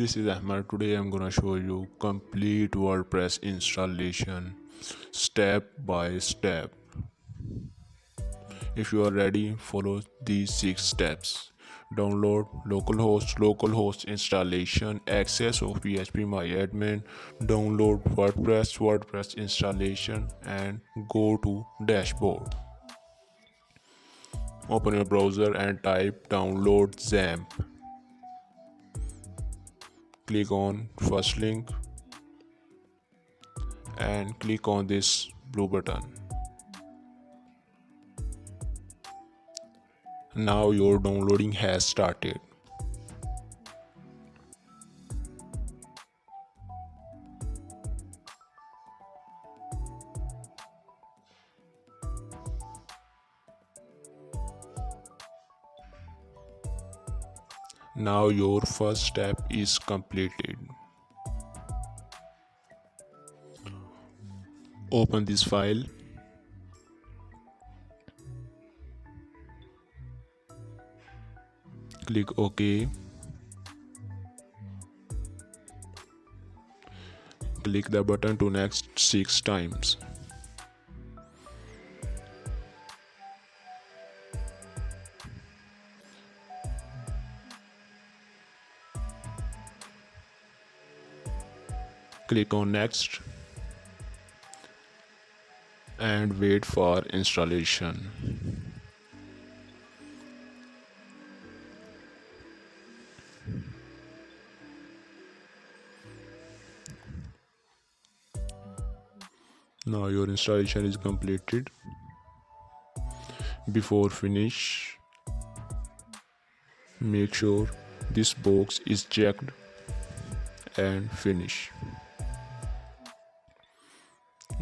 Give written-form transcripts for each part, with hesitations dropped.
This is Ahmad. Today I'm gonna show you complete WordPress installation step by step. If you are ready, follow these 6 steps. Download localhost installation, access of phpmyAdmin, download WordPress installation, and go to dashboard. Open your browser and type download xampp. Click on first link and click on this blue button. Now your downloading has started. Now your first step is completed. Open this file. Click OK. Click the button to next 6 times. Click on next and wait for installation. Now your installation is completed. Before finish, make sure this box is checked and finish.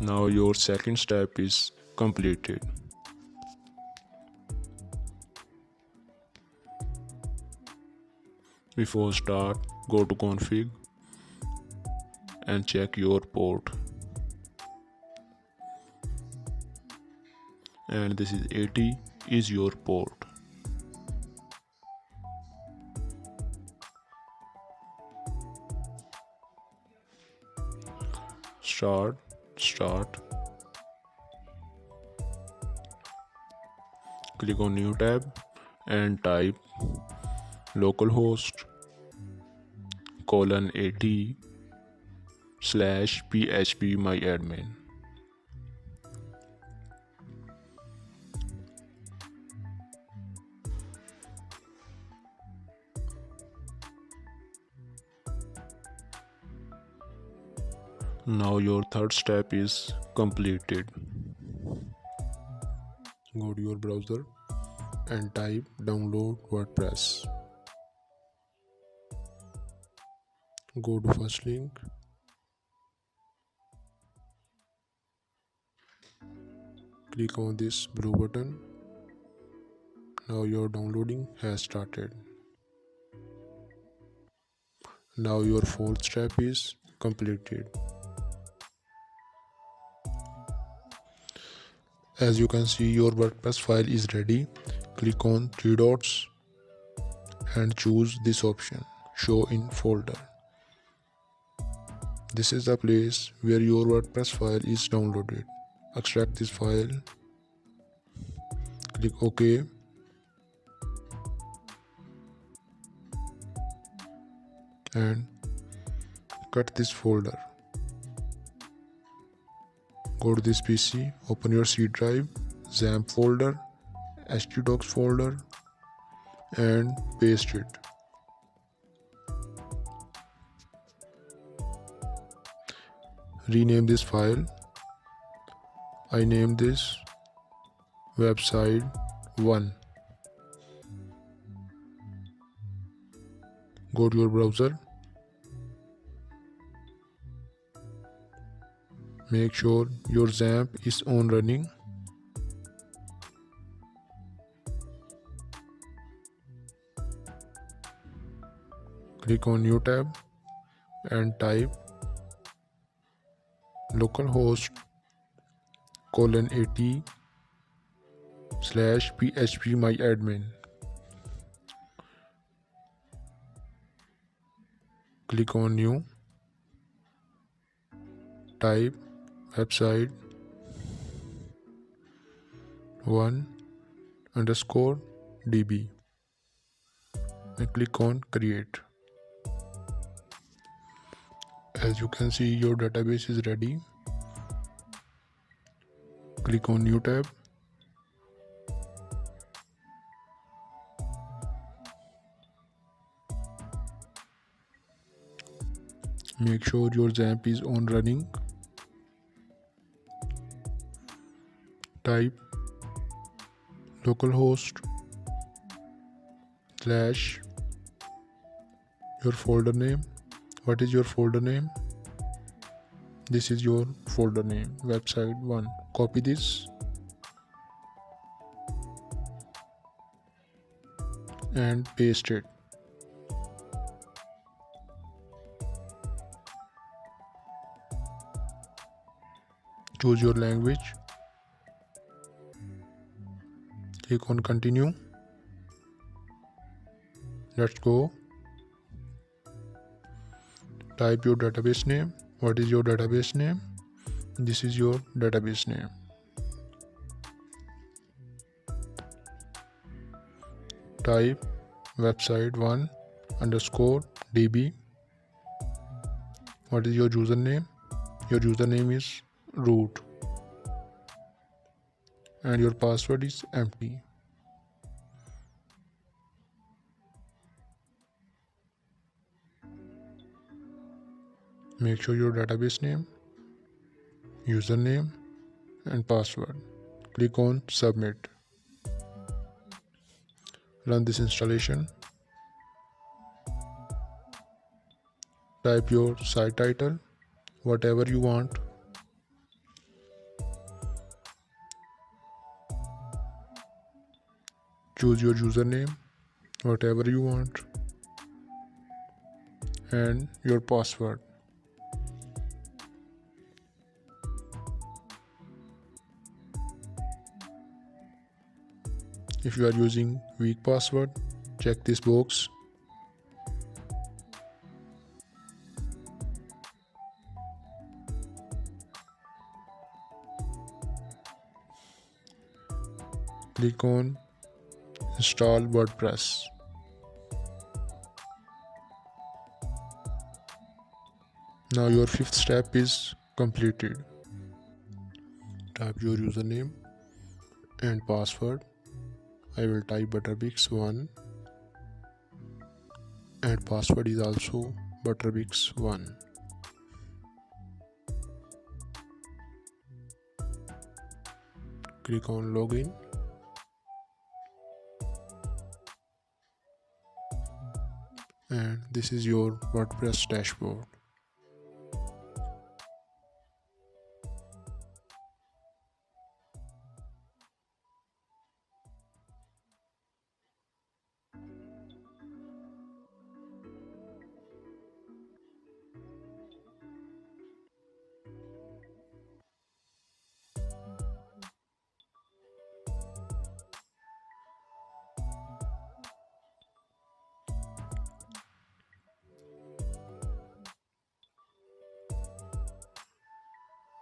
Now your second step is completed. Before start, go to config and check your port. And this is 80 is your port. Start. Click on new tab and type localhost :80/phpmyAdmin. Now your third step is completed. Go to your browser and type download WordPress. Go to first link. Click on this blue button. Now your downloading has started. Now your fourth step is completed. As you can see, your WordPress file is ready. Click on 3 dots and choose this option, show in folder. This is the place where your WordPress file is downloaded. Extract this file. Click OK. And cut this folder. Go to this PC, open your C drive, XAMPP folder, htdocs folder, and paste it. Rename this file. I name this website 1. Go to your browser. Make sure your XAMPP is on running. Click on new tab and type localhost :80/phpmyAdmin. Click on new, type website 1_db and click on create. As you can see, your database is ready. Click on new tab. Make sure your XAMPP is on running. Type localhost / your folder name. What is your folder name? This is your folder name, website 1. Copy this and paste it. Choose your language. Click on continue. Let's go. Type your database name. What is your database name? This is your database name. Type website 1_db. What is your username? Your username is root and your password is empty. Make sure your database name, username and password. Click on submit. Run this installation. Type your site title, whatever you want. Choose your username, whatever you want, and your password. If you are using weak password, check this box. Click on Install WordPress. Now your 5th step is completed. Type your username and password. I will type butterbix1 and password is also butterbix1. Click on login. And this is your WordPress dashboard.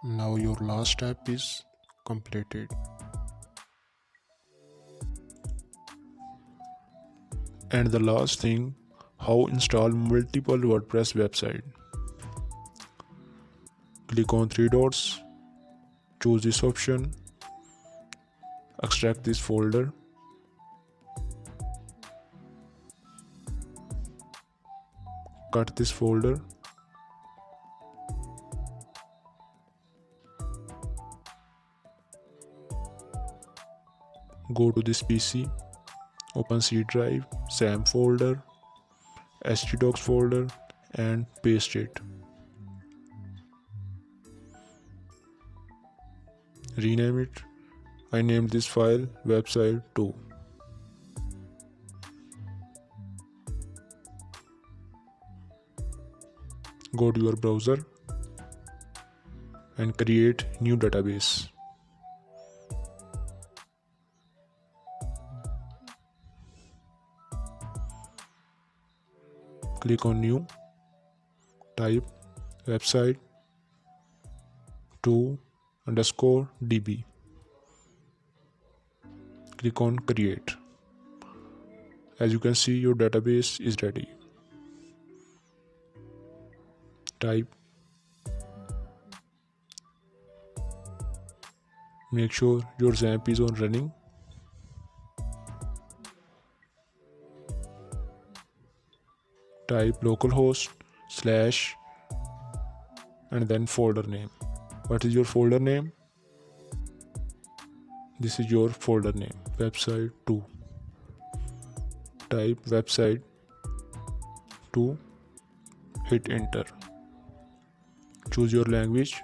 Now your last step is completed. And the last thing, how install multiple WordPress website. Click on 3 dots, choose this option, extract this folder, cut this folder, go to this PC, open C drive, XAMPP folder, htdocs folder and paste it. Rename it. I named this file website 2. Go to your browser and create new database. Click on new, Type website 2_db. Click on create. As you can see, your database is ready. Type. Make sure your XAMPP is on running. Type localhost / and then folder name. What is your folder name? This is your folder name, website 2. Type website 2, hit enter. Choose your language.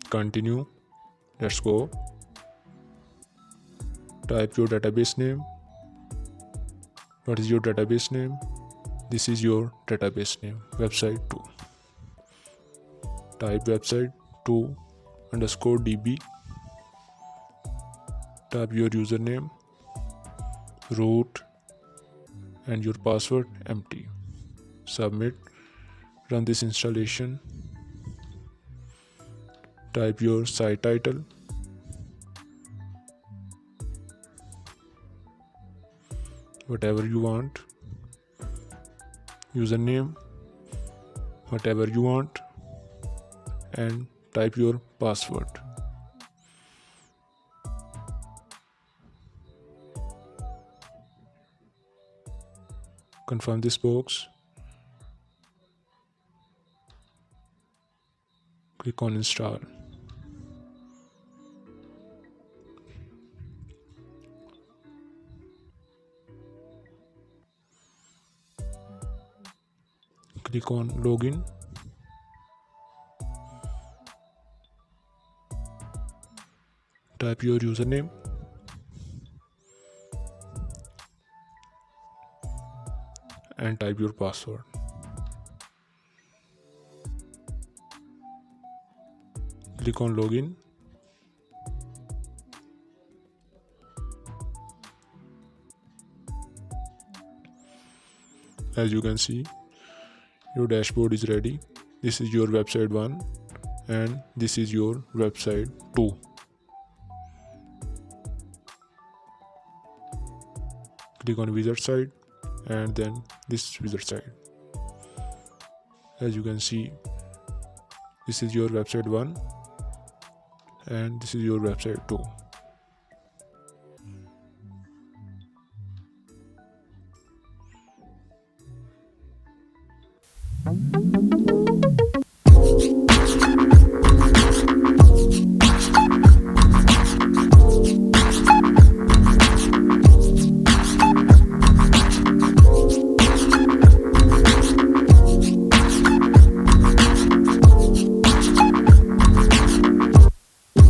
Continue. Let's go. Type your database name. What is your database name? This is your database name, website 2. Type website 2_db. Type your username, root, and your password empty. Submit. Run this installation. Type your site title. Whatever you want. Username, whatever you want. And type your password. Confirm this box. Click on install. Click on login. Type your username. And type your password. Click on login. As you can see, your dashboard is ready. This is your website 1 and this is your website 2. Click on wizard side and then this wizard side. As you can see, this is your website 1 and this is your website 2.